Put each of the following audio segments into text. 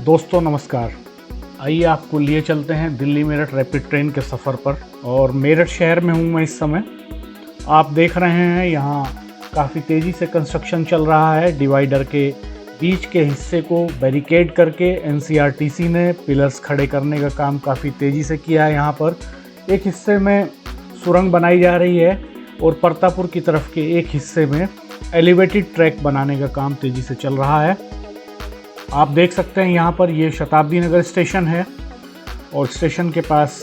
दोस्तों नमस्कार। आइए आपको लिए चलते हैं दिल्ली मेरठ रैपिड ट्रेन के सफ़र पर। और मेरठ शहर में हूँ मैं इस समय। आप देख रहे हैं यहाँ काफ़ी तेज़ी से कंस्ट्रक्शन चल रहा है। डिवाइडर के बीच के हिस्से को बैरिकेड करके एनसीआरटीसी ने पिलर्स खड़े करने का काम काफ़ी तेज़ी से किया है। यहाँ पर एक हिस्से में सुरंग बनाई जा रही है और परतापुर की तरफ के एक हिस्से में एलिवेटेड ट्रैक बनाने का काम तेज़ी से चल रहा है। आप देख सकते हैं यहाँ पर ये शताब्दी नगर स्टेशन है और स्टेशन के पास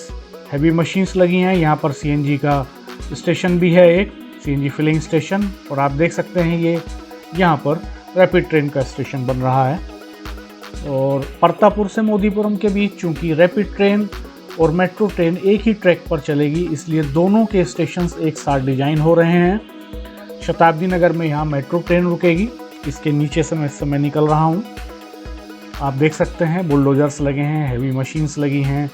हैवी मशीन्स लगी हैं। यहाँ पर सीएनजी का स्टेशन भी है, एक सीएनजी फिलिंग स्टेशन। और आप देख सकते हैं ये यहाँ पर रैपिड ट्रेन का स्टेशन बन रहा है। और परतापुर से मोदीपुरम के बीच चूँकि रैपिड ट्रेन और मेट्रो ट्रेन एक ही ट्रैक पर चलेगी, इसलिए दोनों के स्टेशंस एक साथ डिजाइन हो रहे हैं। शताब्दी नगर में यहाँ मेट्रो ट्रेन रुकेगी, इसके नीचे से मैं इस समय निकल रहा हूँ। आप देख सकते हैं बुलडोजर्स लगे हैं, हैवी मशीन्स लगी हैं,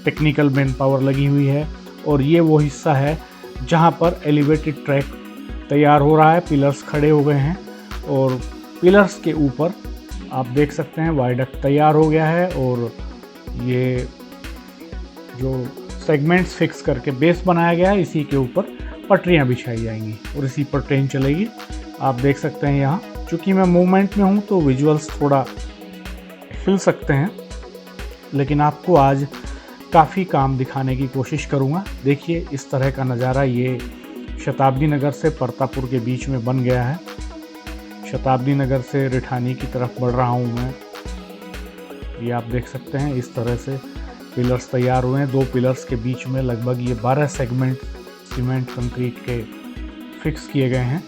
टेक्निकल मैन पावर लगी हुई है। और ये वो हिस्सा है जहाँ पर एलिवेटेड ट्रैक तैयार हो रहा है। पिलर्स खड़े हो गए हैं और पिलर्स के ऊपर आप देख सकते हैं वायडक्ट तैयार हो गया है। और ये जो सेगमेंट्स फिक्स करके बेस बनाया गया है, इसी के ऊपर पटरियाँ बिछाई जाएंगी और इसी पर ट्रेन चलेगी। आप देख सकते हैं यहाँ, चूँकि मैं मूवमेंट में हूँ तो विजुअल्स थोड़ा हिल सकते हैं, लेकिन आपको आज काफ़ी काम दिखाने की कोशिश करूँगा। देखिए इस तरह का नज़ारा ये शताब्दी नगर से परतापुर के बीच में बन गया है। शताब्दी नगर से रिठानी की तरफ बढ़ रहा हूँ मैं। ये आप देख सकते हैं इस तरह से पिलर्स तैयार हुए हैं। 2 पिलर्स के बीच में लगभग ये 12 सेगमेंट सीमेंट कंक्रीट के फिक्स किए गए हैं।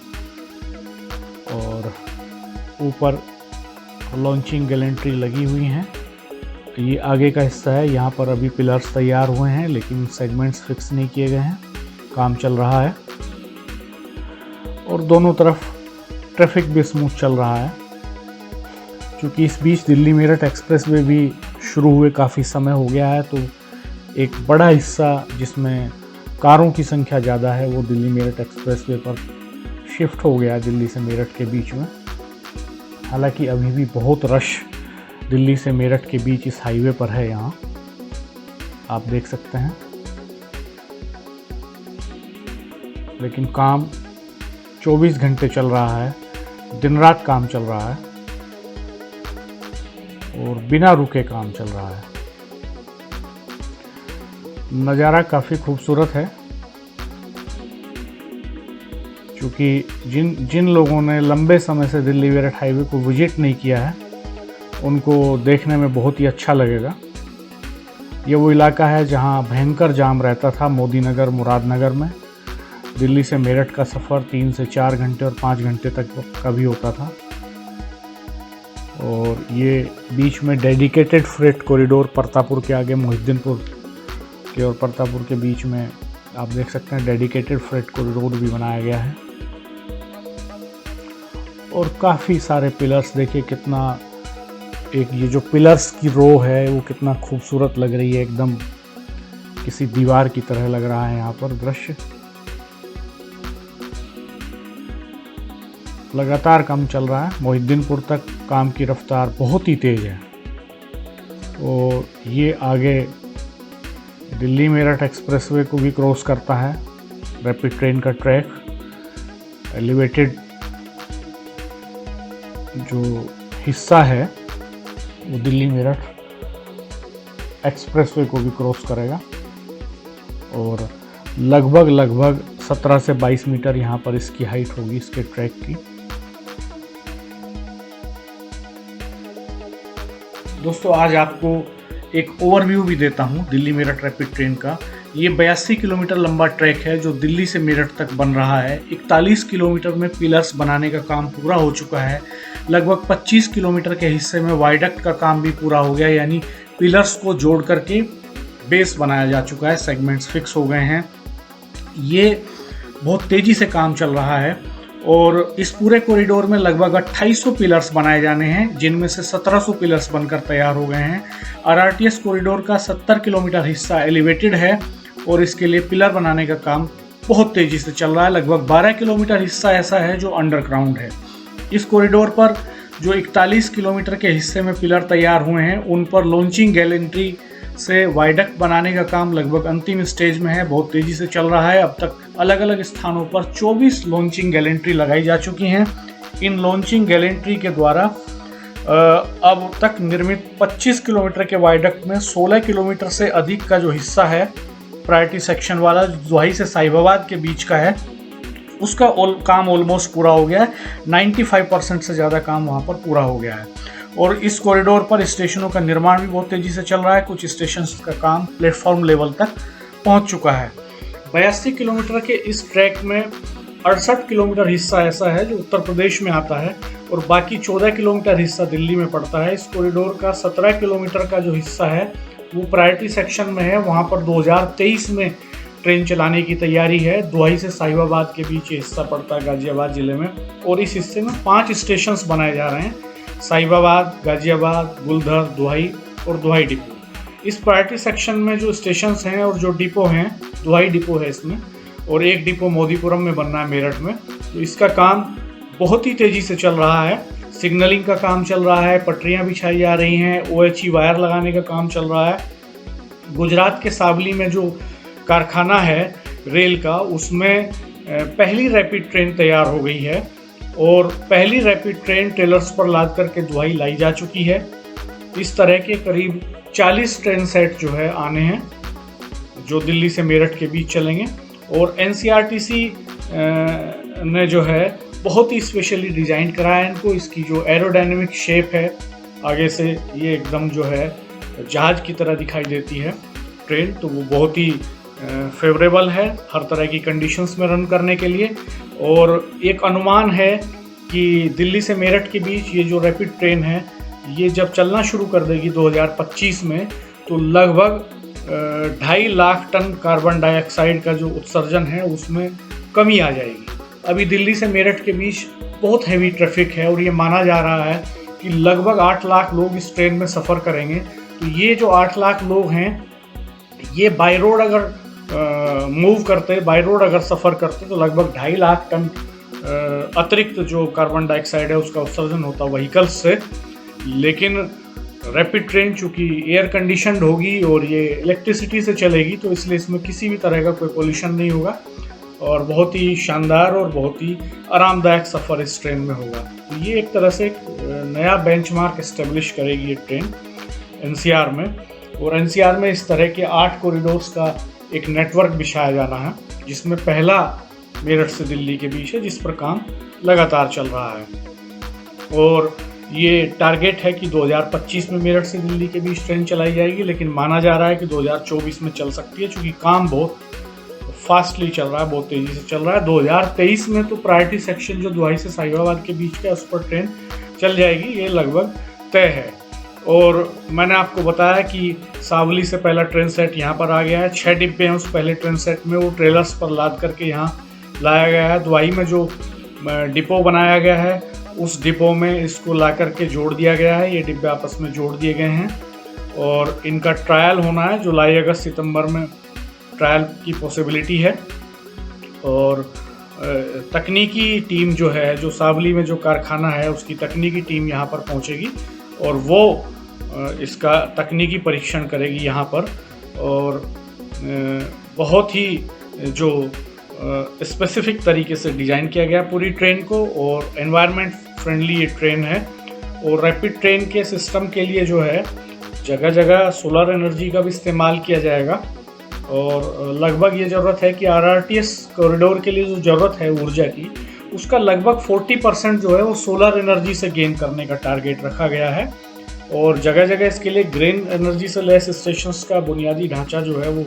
और ऊपर लॉन्चिंग गैलेंट्री लगी हुई हैं। ये आगे का हिस्सा है, यहाँ पर अभी पिलर्स तैयार हुए हैं लेकिन सेगमेंट्स फिक्स नहीं किए गए हैं, काम चल रहा है। और दोनों तरफ ट्रैफिक भी स्मूथ चल रहा है। क्योंकि इस बीच दिल्ली मेरठ एक्सप्रेसवे भी शुरू हुए काफ़ी समय हो गया है, तो एक बड़ा हिस्सा जिसमें कारों की संख्या ज़्यादा है वो दिल्ली मेरठ एक्सप्रेसवे पर शिफ्ट हो गया है, दिल्ली से मेरठ के बीच में। हालांकि अभी भी बहुत रश दिल्ली से मेरठ के बीच इस हाईवे पर है। यहाँ आप देख सकते हैं, लेकिन काम 24 घंटे चल रहा है, दिन रात काम चल रहा है और बिना रुके काम चल रहा है। नज़ारा काफ़ी खूबसूरत है। क्योंकि जिन लोगों ने लंबे समय से दिल्ली मेरठ हाईवे को विजिट नहीं किया है, उनको देखने में बहुत ही अच्छा लगेगा। ये वो इलाका है जहां भयंकर जाम रहता था मोदी नगर मुरादनगर में। दिल्ली से मेरठ का सफ़र 3 से 4 घंटे और 5 घंटे तक का भी होता था। और ये बीच में डेडिकेटेड फ्रेट कॉरिडोर परतापुर के आगे मोहिद्दीनपुर के और परतापुर के बीच में आप देख सकते हैं डेडिकेटेड फ्रेट कॉरिडोर भी बनाया गया है। और काफ़ी सारे पिलर्स, देखिए कितना, एक ये जो पिलर्स की रो है वो कितना खूबसूरत लग रही है, एकदम किसी दीवार की तरह लग रहा है यहाँ पर दृश्य। लगातार काम चल रहा है, मोहिद्दीनपुर तक काम की रफ्तार बहुत ही तेज़ है। और ये आगे दिल्ली मेरठ एक्सप्रेसवे को भी क्रॉस करता है रैपिड ट्रेन का ट्रैक। एलिवेटेड जो हिस्सा है वो दिल्ली मेरठ एक्सप्रेसवे को भी क्रॉस करेगा। और लगभग 17 से 22 मीटर यहाँ पर इसकी हाइट होगी, इसके ट्रैक की। दोस्तों आज आपको एक ओवरव्यू भी देता हूँ दिल्ली मेरठ रैपिड ट्रेन का। ये 82 किलोमीटर लंबा ट्रैक है जो दिल्ली से मेरठ तक बन रहा है। 41 किलोमीटर में पिलर्स बनाने का काम पूरा हो चुका है। लगभग 25 किलोमीटर के हिस्से में वायडक्ट का काम भी पूरा हो गया, यानी पिलर्स को जोड़ करके बेस बनाया जा चुका है, सेगमेंट्स फिक्स हो गए हैं। ये बहुत तेज़ी से काम चल रहा है और इस पूरे कॉरिडोर में लगभग 2800 पिलर्स बनाए जाने हैं, जिनमें से 1700 पिलर्स बनकर तैयार हो गए हैं। आरआरटीएस कॉरिडोर का 70 किलोमीटर हिस्सा एलिवेटेड है और इसके लिए पिलर बनाने का काम बहुत तेज़ी से चल रहा है। लगभग 12 किलोमीटर हिस्सा ऐसा है जो अंडरग्राउंड है। इस कॉरिडोर पर जो 41 किलोमीटर के हिस्से में पिलर तैयार हुए हैं उन पर लॉन्चिंग गैलेंट्री से वाइडक्ट बनाने का काम लगभग अंतिम स्टेज में है, बहुत तेज़ी से चल रहा है। अब तक अलग अलग स्थानों पर 24 लॉन्चिंग गैलेंट्री लगाई जा चुकी हैं। इन लॉन्चिंग गैलेंट्री के द्वारा अब तक निर्मित 25 किलोमीटर के वाइडक्ट में 16 किलोमीटर से अधिक का जो हिस्सा है प्रायोरिटी सेक्शन वाला, दुहाई से साहिबाबाद के बीच का है, उसका काम ऑलमोस्ट पूरा हो गया है। 95% से ज़्यादा काम वहाँ पर पूरा हो गया है। और इस कॉरिडोर पर स्टेशनों का निर्माण भी बहुत तेज़ी से चल रहा है। कुछ स्टेशन का काम प्लेटफॉर्म लेवल तक पहुँच चुका है। 82 किलोमीटर के इस ट्रैक में 68 किलोमीटर हिस्सा ऐसा है जो उत्तर प्रदेश में आता है और बाकी 14 किलोमीटर हिस्सा दिल्ली में पड़ता है। इस कॉरिडोर का 17 किलोमीटर का जो हिस्सा है वो प्रायोरिटी सेक्शन में है। वहाँ पर 2023 में ट्रेन चलाने की तैयारी है। दुहाई से साहिबाबाद के बीच ये हिस्सा पड़ता है गाजियाबाद ज़िले में, और इस हिस्से में 5 स्टेशन बनाए जा रहे हैं: साहिबाबाद, गाजियाबाद, गुलधर, दुहाई और दुहाई डिपो। इस प्रायोरिटी सेक्शन में जो स्टेशन हैं और जो डिपो हैं, दुहाई डिपो है इसमें, और एक डिपो मोदीपुरम में बनना है मेरठ में। तो इसका काम बहुत ही तेज़ी से चल रहा है। सिग्नलिंग का काम चल रहा है, पटरियां बिछाई जा रही हैं, OHE वायर लगाने का काम चल रहा है। गुजरात के सावली में जो कारखाना है रेल का, उसमें पहली रैपिड ट्रेन तैयार हो गई है और पहली रैपिड ट्रेन ट्रेलर्स पर लाद करके दुहाई लाई जा चुकी है। इस तरह के करीब 40 ट्रेन सेट जो है आने हैं जो दिल्ली से मेरठ के बीच चलेंगे। और NCRTC ने जो है बहुत ही स्पेशली डिज़ाइन कराया है इनको। इसकी जो एरोडायनेमिक शेप है आगे से, ये एकदम जो है जहाज़ की तरह दिखाई देती है ट्रेन, तो वो बहुत ही फेवरेबल है हर तरह की कंडीशंस में रन करने के लिए। और एक अनुमान है कि दिल्ली से मेरठ के बीच ये जो रैपिड ट्रेन है, ये जब चलना शुरू कर देगी 2025 में, तो लगभग 2.5 लाख टन कार्बन डाइऑक्साइड का जो उत्सर्जन है उसमें कमी आ जाएगी। अभी दिल्ली से मेरठ के बीच बहुत हैवी ट्रैफिक है और ये माना जा रहा है कि लगभग 8 लाख लोग इस ट्रेन में सफ़र करेंगे। तो ये जो 8 लाख लोग हैं, ये बाई रोड अगर मूव करते, बाई रोड अगर सफ़र करते, तो लगभग 2.5 लाख टन अतिरिक्त जो कार्बन डाइऑक्साइड है उसका उत्सर्जन होता व्हीकल्स से। लेकिन रैपिड ट्रेन चूँकि एयर कंडीशनड होगी और ये इलेक्ट्रिसिटी से चलेगी, तो इसलिए इसमें किसी भी तरह का कोई पोल्यूशन नहीं होगा और बहुत ही शानदार और बहुत ही आरामदायक सफ़र इस ट्रेन में होगा। तो ये एक तरह से एक नया बेंचमार्क इस्टेब्लिश करेगी ये ट्रेन NCR में। और NCR में इस तरह के 8 कॉरिडोर्स का एक नेटवर्क बिछाया जाना है, जिसमें पहला मेरठ से दिल्ली के बीच है, जिस पर काम लगातार चल रहा है। और ये टारगेट है कि 2025 में मेरठ से दिल्ली के बीच ट्रेन चलाई जाएगी, लेकिन माना जा रहा है कि 2024 में चल सकती है, क्योंकि काम बहुत फास्टली चल रहा है, बहुत तेज़ी से चल रहा है। 2023 में तो प्रायोरिटी सेक्शन जो दुहाई से साहिबाबाद के बीच का है उस पर ट्रेन चल जाएगी, ये लगभग तय है। और मैंने आपको बताया कि सावली से पहला ट्रेन सेट यहाँ पर आ गया है। 6 डिब्बे हैं उस पहले ट्रेन सेट में, वो ट्रेलर्स पर लाद करके यहाँ लाया गया है। दुहाई में जो डिपो बनाया गया है उस डिपो में इसको ला करके जोड़ दिया गया है। ये डिब्बे आपस में जोड़ दिए गए हैं और इनका ट्रायल होना है। जुलाई अगस्त सितंबर में ट्रायल की पॉसिबिलिटी है। और तकनीकी टीम जो है, जो सावली में जो कारखाना है उसकी तकनीकी टीम यहाँ पर पहुँचेगी और वो इसका तकनीकी परीक्षण करेगी यहाँ पर। और बहुत ही जो स्पेसिफिक तरीके से डिज़ाइन किया गया पूरी ट्रेन को, और एनवायरनमेंट फ्रेंडली ये ट्रेन है। और रैपिड ट्रेन के सिस्टम के लिए जो है जगह जगह सोलर एनर्जी का भी इस्तेमाल किया जाएगा। और लगभग ये ज़रूरत है कि RRTS कॉरिडोर के लिए जो ज़रूरत है ऊर्जा की, उसका लगभग 40% जो है वो सोलर एनर्जी से गेन करने का टारगेट रखा गया है। और जगह जगह इसके लिए ग्रीन एनर्जी से लैस स्टेशंस का बुनियादी ढांचा जो है वो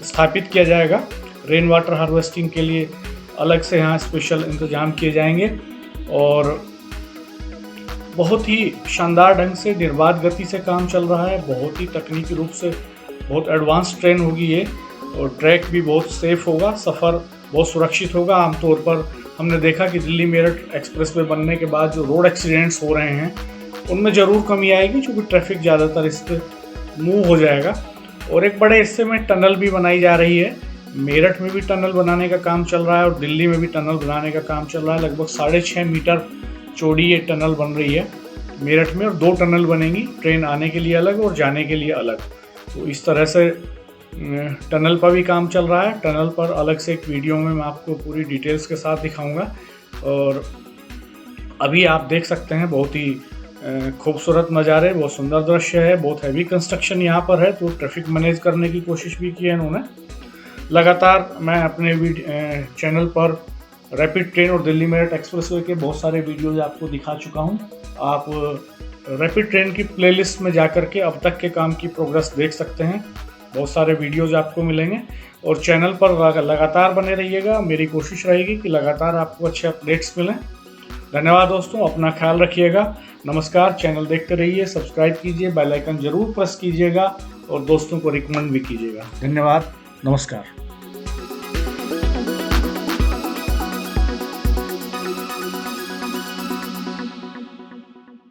स्थापित किया जाएगा। रेन वाटर हार्वेस्टिंग के लिए अलग से यहाँ स्पेशल इंतजाम किए जाएंगे। और बहुत ही शानदार ढंग से निर्बाध गति से काम चल रहा है। बहुत ही तकनीकी रूप से बहुत एडवांस ट्रेन होगी ये, और ट्रैक भी बहुत सेफ होगा, सफ़र बहुत सुरक्षित होगा। आमतौर पर हमने देखा कि दिल्ली मेरठ एक्सप्रेसवे बनने के बाद जो रोड एक्सीडेंट्स हो रहे हैं उनमें ज़रूर कमी आएगी, क्योंकि ट्रैफिक ज़्यादातर इस पर मूव हो जाएगा। और एक बड़े हिस्से में टनल भी बनाई जा रही है। मेरठ में भी टनल बनाने का काम चल रहा है और दिल्ली में भी टनल बनाने का काम चल रहा है। लगभग 6.5 मीटर चौड़ी ये टनल बन रही है मेरठ में, और 2 टनल बनेंगी, ट्रेन आने के लिए अलग और जाने के लिए अलग। तो इस तरह से टनल पर भी काम चल रहा है। टनल पर अलग से एक वीडियो में मैं आपको पूरी डिटेल्स के साथ दिखाऊंगा। और अभी आप देख सकते हैं बहुत ही खूबसूरत नज़ारे, बहुत सुंदर दृश्य है। बहुत हैवी कंस्ट्रक्शन यहाँ पर है, तो ट्रैफिक मैनेज करने की कोशिश भी की है इन्होंने। लगातार मैं अपने चैनल पर रैपिड ट्रेन और दिल्ली मेरठ एक्सप्रेसवे के बहुत सारे वीडियोज आपको दिखा चुका हूँ। आप रैपिड ट्रेन की प्लेलिस्ट में जाकर के अब तक के काम की प्रोग्रेस देख सकते हैं। बहुत सारे वीडियोज आपको मिलेंगे और चैनल पर लगातार बने रहिएगा। मेरी कोशिश रहेगी कि लगातार आपको अच्छे अपडेट्स मिलें। धन्यवाद दोस्तों, अपना ख्याल रखिएगा। नमस्कार। चैनल देखते रहिए, सब्सक्राइब कीजिए, बेल आइकन जरूर प्रेस कीजिएगा और दोस्तों को रिकमेंड भी कीजिएगा। धन्यवाद, नमस्कार।